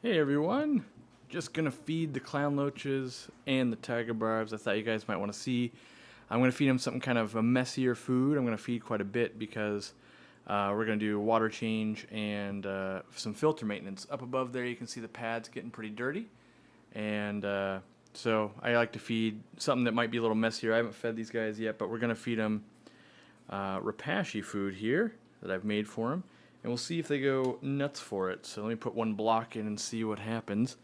Hey everyone, just gonna feed the clown loaches and the tiger barbs. I thought you guys might want to see. I'm gonna feed them something kind of a messier food. I'm gonna feed quite a bit because we're gonna do water change and some filter maintenance. Up above there you can see the pads getting pretty dirty, and so I like to feed something that might be a little messier. I haven't fed these guys yet, but we're gonna feed them Repashy food here that I've made for them. And we'll see if they go nuts for it. So let me put one block in and see what happens.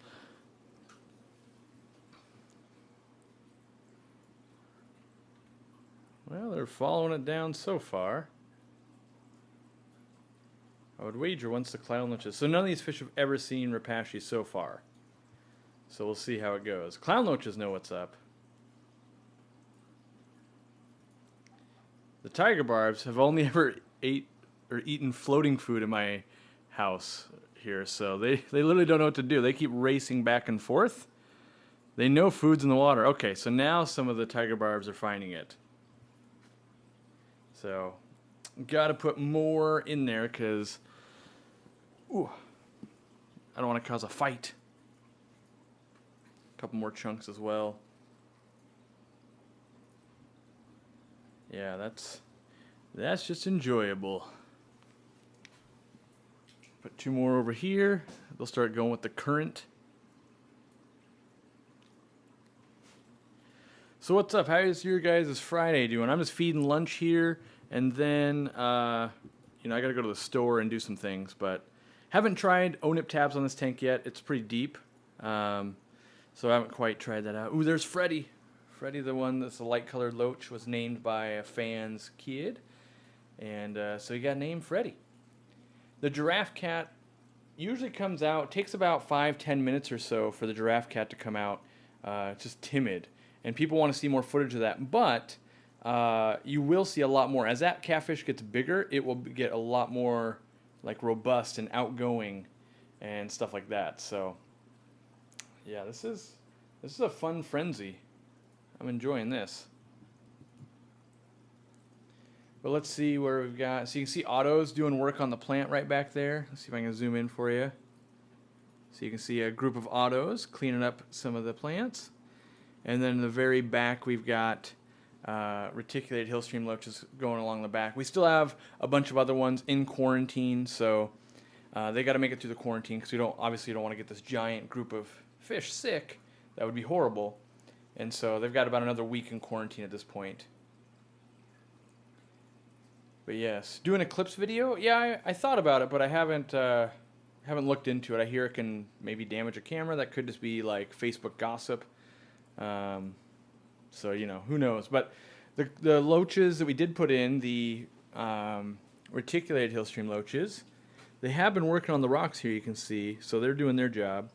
Well, they're following it down so far. I would wager once the clown loaches. So none of these fish have ever seen Repashy so far. So we'll see how it goes. Clown loaches know what's up. The tiger barbs have only ever eaten floating food in my house here, so they literally don't know what to do. They keep racing back and forth. They know food's in the water. Okay, so now some of the tiger barbs are finding it. So, gotta put more in there because I don't want to cause a fight. A couple more chunks as well. Yeah, that's just enjoyable. Put two more over here. They'll start going with the current. So what's up? How is your guys' Friday doing? I'm just feeding lunch here, and then I gotta go to the store and do some things, but haven't tried O-nip tabs on this tank yet. It's pretty deep, so I haven't quite tried that out. Ooh, there's Freddy. Freddy, the one that's a light-colored loach, was named by a fan's kid, and so he got named Freddy. The giraffe cat usually comes out, takes about 5-10 minutes or so for the giraffe cat to come out. It's just timid. And people want to see more footage of that. But you will see a lot more. As that catfish gets bigger, it will get a lot more like robust and outgoing and stuff like that. So yeah, this is a fun frenzy. I'm enjoying this. But let's see where we've got. So you can see Otto's doing work on the plant right back there. Let's see if I can zoom in for you. So you can see a group of Ottos cleaning up some of the plants. And then in the very back we've got reticulated hillstream loaches going along the back. We still have a bunch of other ones in quarantine, so they got to make it through the quarantine because we obviously don't want to get this giant group of fish sick. That would be horrible. And so they've got about another week in quarantine at this point. But yes, do an eclipse video. Yeah, I thought about it, but I haven't looked into it. I hear it can maybe damage a camera. That could just be like Facebook gossip. So who knows? But the loaches that we did put in, the reticulated hillstream loaches, they have been working on the rocks here. You can see, so they're doing their job.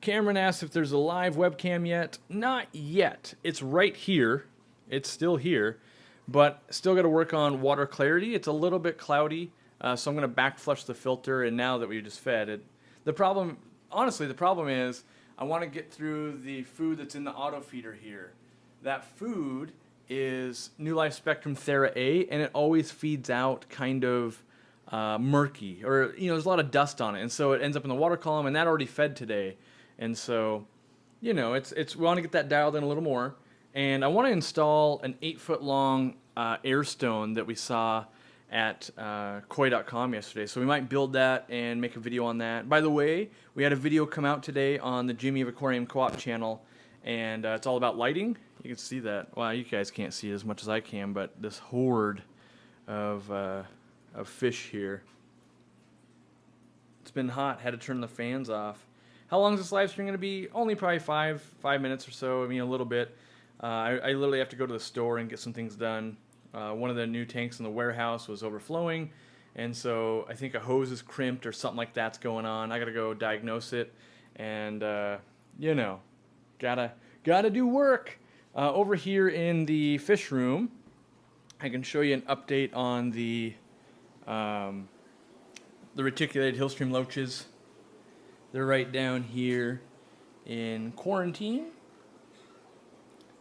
Cameron asked if there's a live webcam yet. Not yet. It's right here. It's still here. But still got to work on water clarity. It's a little bit cloudy, so I'm going to back flush the filter. And now that we just fed it, the problem is I want to get through the food that's in the auto feeder here. That food is New Life Spectrum Thera A, and it always feeds out kind of murky, or there's a lot of dust on it, and so it ends up in the water column. And that already fed today, and so we want to get that dialed in a little more. And I want to install an 8-foot long air stone that we saw at koi.com yesterday. So we might build that and make a video on that. By the way, we had a video come out today on the Jimmy of Aquarium Co-op channel, and it's all about lighting. You can see that. Well, you guys can't see it as much as I can, but this horde of fish here. It's been hot. Had to turn the fans off. How long is this live stream going to be? Only probably five minutes or so. I mean, a little bit. I literally have to go to the store and get some things done. One of the new tanks in the warehouse was overflowing, and so I think a hose is crimped or something like that's going on. I got to go diagnose it, and gotta do work. Over here in the fish room, I can show you an update on the reticulated hillstream loaches. They're right down here in quarantine.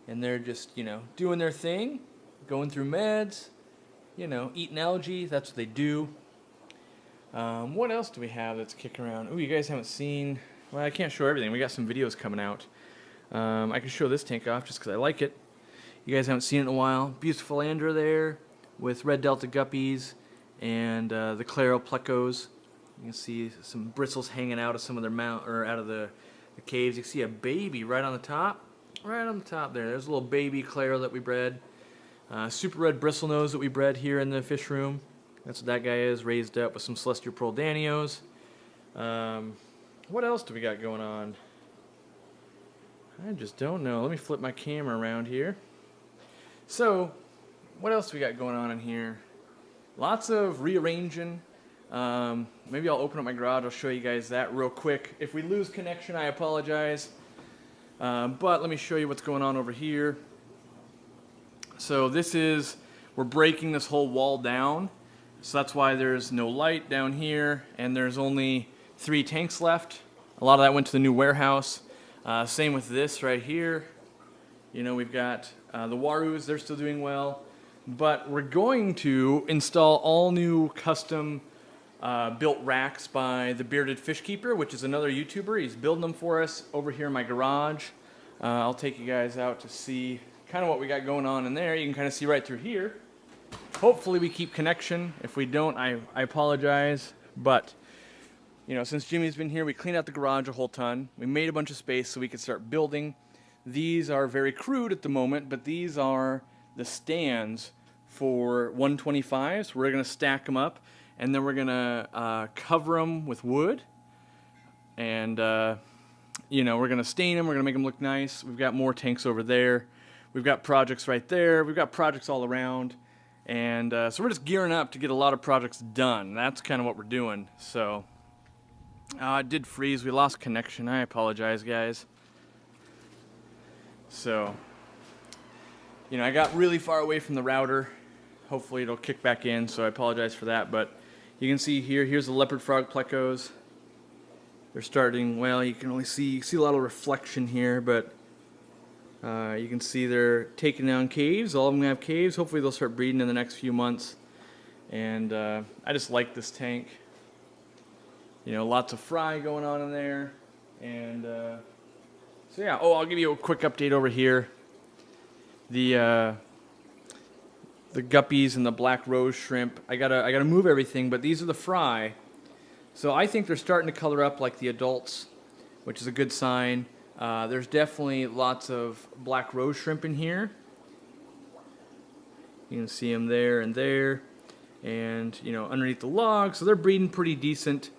And they're just, doing their thing, going through meds, eating algae. That's what they do. What else do we have that's kicking around? Oh, you guys haven't seen Well, I can't show everything. We got some videos coming out. I can show this tank off just because I like it. You guys haven't seen it in a while. Beautiful andra there with red delta guppies and the claro plecos. You can see some bristles hanging out of some of their mount or out of the caves. You can see a baby right on the top. Right on the top there. There's a little baby claro that we bred. Super red bristlenose that we bred here in the fish room. That's what that guy is, raised up with some celestial pearl danios. What else do we got going on? I just don't know. Let me flip my camera around here. So, what else do we got going on in here? Lots of rearranging. Maybe I'll open up my garage. I'll show you guys that real quick. If we lose connection, I apologize. But let me show you what's going on over here. So we're breaking this whole wall down. So that's why there's no light down here, and there's only 3 tanks left. A lot of that went to the new warehouse. Same with this right here. You know, we've got the Warus, they're still doing well. But we're going to install all new custom built racks by the Bearded Fish Keeper, which is another YouTuber. He's building them for us over here in my garage. I'll take you guys out to see kind of what we got going on in there. You can kind of see right through here. Hopefully we keep connection. If we don't, I apologize. But, you know, since Jimmy's been here, we cleaned out the garage a whole ton. We made a bunch of space so we could start building. These are very crude at the moment, but these are the stands for 125s. We're going to stack them up, and then we're going to cover them with wood. And, you know, we're going to stain them. We're going to make them look nice. We've got more tanks over there. We've got projects right there. We've got projects all around. And so we're just gearing up to get a lot of projects done. That's kind of what we're doing. So it did freeze. We lost connection. I apologize, guys. So, you know, I got really far away from the router. Hopefully it'll kick back in, so I apologize for that. But you can see here's the leopard frog plecos. They're starting, well, you can only see a lot of reflection here, but you can see they're taking down caves. All of them have caves. Hopefully they'll start breeding in the next few months. And I just like this tank. You know, lots of fry going on in there. And so yeah, I'll give you a quick update over here. The guppies and the black rose shrimp. I gotta move everything, but these are the fry. So I think they're starting to color up like the adults, which is a good sign. There's definitely lots of black rose shrimp in here. You can see them there, and you know, underneath the log. So they're breeding pretty decent.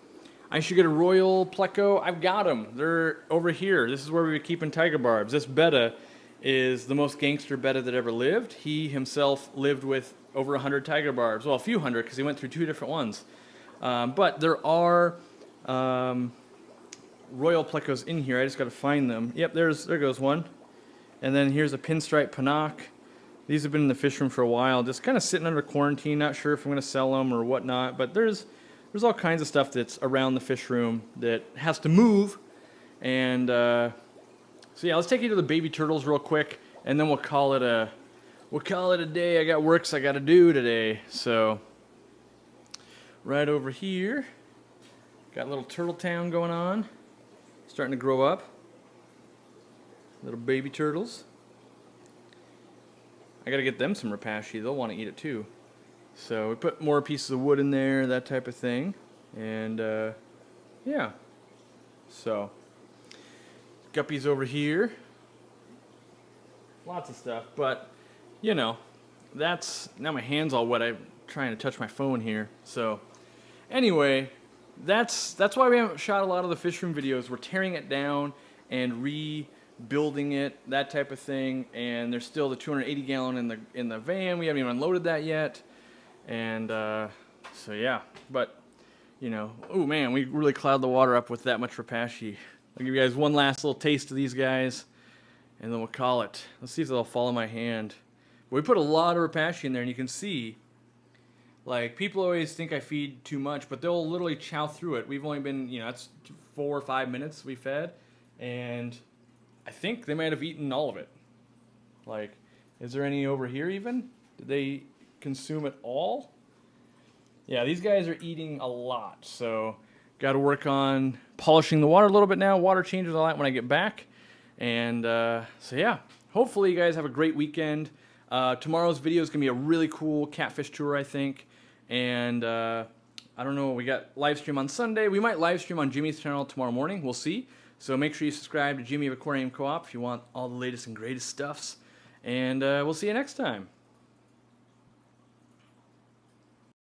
I should get a royal pleco. I've got them. They're over here. This is where we were keeping tiger barbs. This betta is the most gangster betta that ever lived. He himself lived with over 100 tiger barbs. Well, a few hundred because he went through 2 different ones. But there are royal plecos in here. I just got to find them. Yep, there goes one. And then here's a pinstripe panache. These have been in the fish room for a while, just kind of sitting under quarantine. Not sure if I'm going to sell them or whatnot. But there's all kinds of stuff that's around the fish room that has to move. And so yeah, let's take you to the baby turtles real quick, and then we'll call it a day. I got works I got to do today. So right over here, got a little turtle town going on, starting to grow up. Little baby turtles. I got to get them some Repashy. They'll want to eat it too. So we put more pieces of wood in there, that type of thing. And yeah. So guppies over here. Lots of stuff. But, you know, now my hand's all wet. I'm trying to touch my phone here. So anyway, that's why we haven't shot a lot of the fish room videos. We're tearing it down and rebuilding it, that type of thing. And there's still the 280 gallon in the van. We haven't even unloaded that yet. And so yeah, but you know, oh man, we really cloud the water up with that much Repashy. I'll give you guys one last little taste of these guys, and then we'll call it. Let's see if they'll follow my hand. But we put a lot of Repashy in there, and you can see, like, people always think I feed too much, but they'll literally chow through it. We've only been, you know, that's 4 or 5 minutes we fed, and I think they might have eaten all of it. Like, is there any over here even? Did they consume it all? Yeah, these guys are eating a lot, so got to work on polishing the water a little bit now. Water changes all that when I get back. And so yeah, hopefully you guys have a great weekend. Tomorrow's video is going to be a really cool catfish tour, I think. And I don't know, we got live stream on Sunday. We might live stream on Jimmy's channel tomorrow morning. We'll see. So make sure you subscribe to Jimmy of Aquarium Co-op if you want all the latest and greatest stuffs. And we'll see you next time.